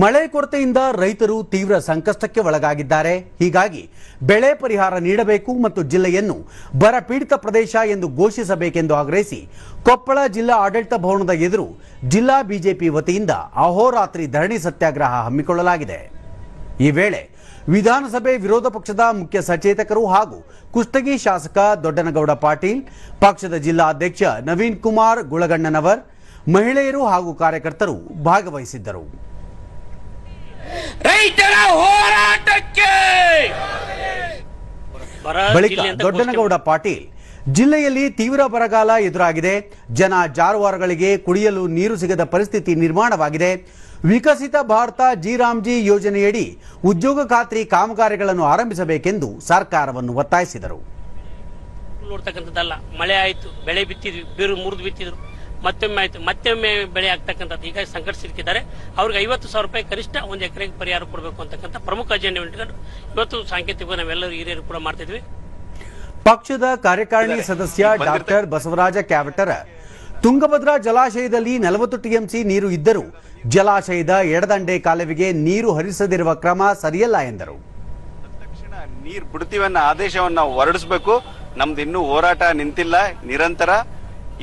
ಮಳೆ ಕೊರತೆಯಿಂದ ರೈತರು ತೀವ್ರ ಸಂಕಷ್ಟಕ್ಕೆ ಒಳಗಾಗಿದ್ದಾರೆ. ಹೀಗಾಗಿ ಬೆಳೆ ಪರಿಹಾರ ನೀಡಬೇಕು ಮತ್ತು ಜಿಲ್ಲೆಯನ್ನು ಬರ ಪೀಡಿತ ಪ್ರದೇಶ ಎಂದು ಘೋಷಿಸಬೇಕೆಂದು ಆಗ್ರಹಿಸಿ ಕೊಪ್ಪಳ ಜಿಲ್ಲಾ ಆಡಳಿತ ಭವನದ ಎದುರು ಜಿಲ್ಲಾ ಬಿಜೆಪಿ ವತಿಯಿಂದ ಅಹೋರಾತ್ರಿ ಧರಣಿ ಸತ್ಯಾಗ್ರಹ ಹಮ್ಮಿಕೊಳ್ಳಲಾಗಿದೆ. ಈ ವೇಳೆ ವಿಧಾನಸಭೆ ವಿರೋಧ ಪಕ್ಷದ ಮುಖ್ಯ ಸಚೇತಕರು ಹಾಗೂ ಕುಷ್ಟಗಿ ಶಾಸಕ ದೊಡ್ಡನಗೌಡ ಪಾಟೀಲ್, ಪಕ್ಷದ ಜಿಲ್ಲಾ ಅಧ್ಯಕ್ಷ ನವೀನ್ ಕುಮಾರ್ ಗುಳಗಣ್ಣನವರ್, ಮಹಿಳೆಯರು ಹಾಗೂ ಕಾರ್ಯಕರ್ತರು ಭಾಗವಹಿಸಿದ್ದರು. ರೈತರ ಹೋರಾಟಕ್ಕೆ ಬಳಿಕ ದೊಡ್ಡನಗೌಡ ಪಾಟೀಲ್, ಜಿಲ್ಲೆಯಲ್ಲಿ ತೀವ್ರ ಬರಗಾಲ ಎದುರಾಗಿದೆ. ಜನ ಜಾನುವಾರುಗಳಿಗೆ ಕುಡಿಯಲು ನೀರು ಸಿಗದ ಪರಿಸ್ಥಿತಿ ನಿರ್ಮಾಣವಾಗಿದೆ. ವಿಕಸಿತ ಭಾರತ ಜಿ ಯೋಜನೆಯಡಿ ಉದ್ಯೋಗ ಖಾತ್ರಿ ಕಾಮಗಾರಿಗಳನ್ನು ಆರಂಭಿಸಬೇಕೆಂದು ಸರ್ಕಾರವನ್ನು ಒತ್ತಾಯಿಸಿದರು. ನೋಡ್ತಕ್ಕಂಥದ್ದಲ್ಲ, ಮಳೆ ಆಯ್ತು, ಬೆಳೆ ಬಿತ್ತಿದ್ವಿ, ಬೇರು ಮುರಿದು ಬಿತ್ತಿದ್ರು, ಮತ್ತೊಮ್ಮೆ ಆಯ್ತು, ಮತ್ತೊಮ್ಮೆ ಬೆಳೆ ಆಗ್ತಕ್ಕಂಥದ್ದು. ಹೀಗಾಗಿ ಸಂಕಟ ಸಿಲುಕಿದ್ದಾರೆ. ಅವ್ರಿಗೆ 50,000 ರೂಪಾಯಿ ಕನಿಷ್ಠ ಒಂದು ಎಕರೆಗೆ ಪರಿಹಾರ ಕೊಡಬೇಕು ಅಂತಕ್ಕಂಥ ಪ್ರಮುಖ ಅಜೆಂಡಾ ಇಟ್ಕೊಂಡು ಇವತ್ತು ಸಾಂಕೇತಿಕ ನಾವೆಲ್ಲರೂ ಹಿರಿಯರು ಕೂಡ ಮಾಡ್ತಿದ್ವಿ. ಪಕ್ಷದ ಕಾರ್ಯಕಾರಿಣಿ ಸದಸ್ಯ ಡಾಕ್ಟರ್ ಬಸವರಾಜ ಕ್ಯಾವಟರ, ತುಂಗಭದ್ರಾ ಜಲಾಶಯದಲ್ಲಿ 40 ಟಿಎಂಸಿ ನೀರು ಇದ್ದರೂ ಜಲಾಶಯದ ಎಡದಂಡೆ ಕಾಲುವೆಗೆ ನೀರು ಹರಿಸದಿರುವ ಕ್ರಮ ಸರಿಯಲ್ಲ ಎಂದರು. ತಕ್ಷಣ ನೀರು ಬಿಡ್ತೀವನ್ನ ಆದೇಶವನ್ನು ಹೊರಡಿಸಬೇಕು. ನಮ್ದು ಇನ್ನೂ ಹೋರಾಟ ನಿಂತಿಲ್ಲ, ನಿರಂತರ.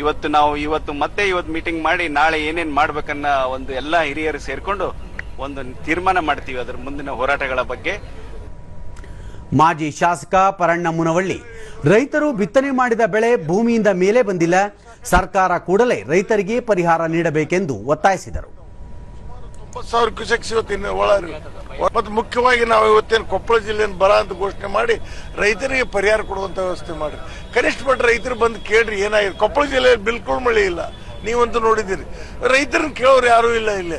ಇವತ್ತು ಮೀಟಿಂಗ್ ಮಾಡಿ ನಾಳೆ ಏನೇನ್ ಮಾಡ್ಬೇಕನ್ನ ಒಂದು ಎಲ್ಲಾ ಹಿರಿಯರು ಸೇರ್ಕೊಂಡು ಒಂದು ತೀರ್ಮಾನ ಮಾಡ್ತೀವಿ ಅದರ ಮುಂದಿನ ಹೋರಾಟಗಳ ಬಗ್ಗೆ. ಮಾಜಿ ಶಾಸಕ ಪರಣ್ಣ ಮುನವಳ್ಳಿ, ರೈತರು ಬಿತ್ತನೆ ಮಾಡಿದ ಬೆಳೆ ಭೂಮಿಯಿಂದ ಮೇಲೆ ಬಂದಿಲ್ಲ, ಸರ್ಕಾರ ಕೂಡಲೇ ರೈತರಿಗೆ ಪರಿಹಾರ ನೀಡಬೇಕೆಂದು ಒತ್ತಾಯಿಸಿದರು. 90,000 ಕ್ಯೂಸೆಕ್ಸ್ ಇವತ್ತಿನ ಒಳಗೆ ಮತ್ತು ಮುಖ್ಯವಾಗಿ ನಾವು ಇವತ್ತೇನು ಕೊಪ್ಪಳ ಜಿಲ್ಲೆಯನ್ನು ಬರ ಅಂತ ಘೋಷಣೆ ಮಾಡಿ ರೈತರಿಗೆ ಪರಿಹಾರ ಕೊಡುವಂತ ವ್ಯವಸ್ಥೆ ಮಾಡಿ. ಕನಿಷ್ಠ ಪಟ್ಟ ರೈತರು ಬಂದು ಕೇಳ್ರಿ ಏನಾಗಿದೆ. ಕೊಪ್ಪಳ ಜಿಲ್ಲೆಯಲ್ಲಿ ಬಿಲ್ಕುಲ್ ಮಳೆ ಇಲ್ಲ, ನೀವಂತೂ ನೋಡಿದ್ದೀರಿ. ರೈತರನ್ನ ಕೇಳೋರು ಯಾರೂ ಇಲ್ಲ ಇಲ್ಲಿ.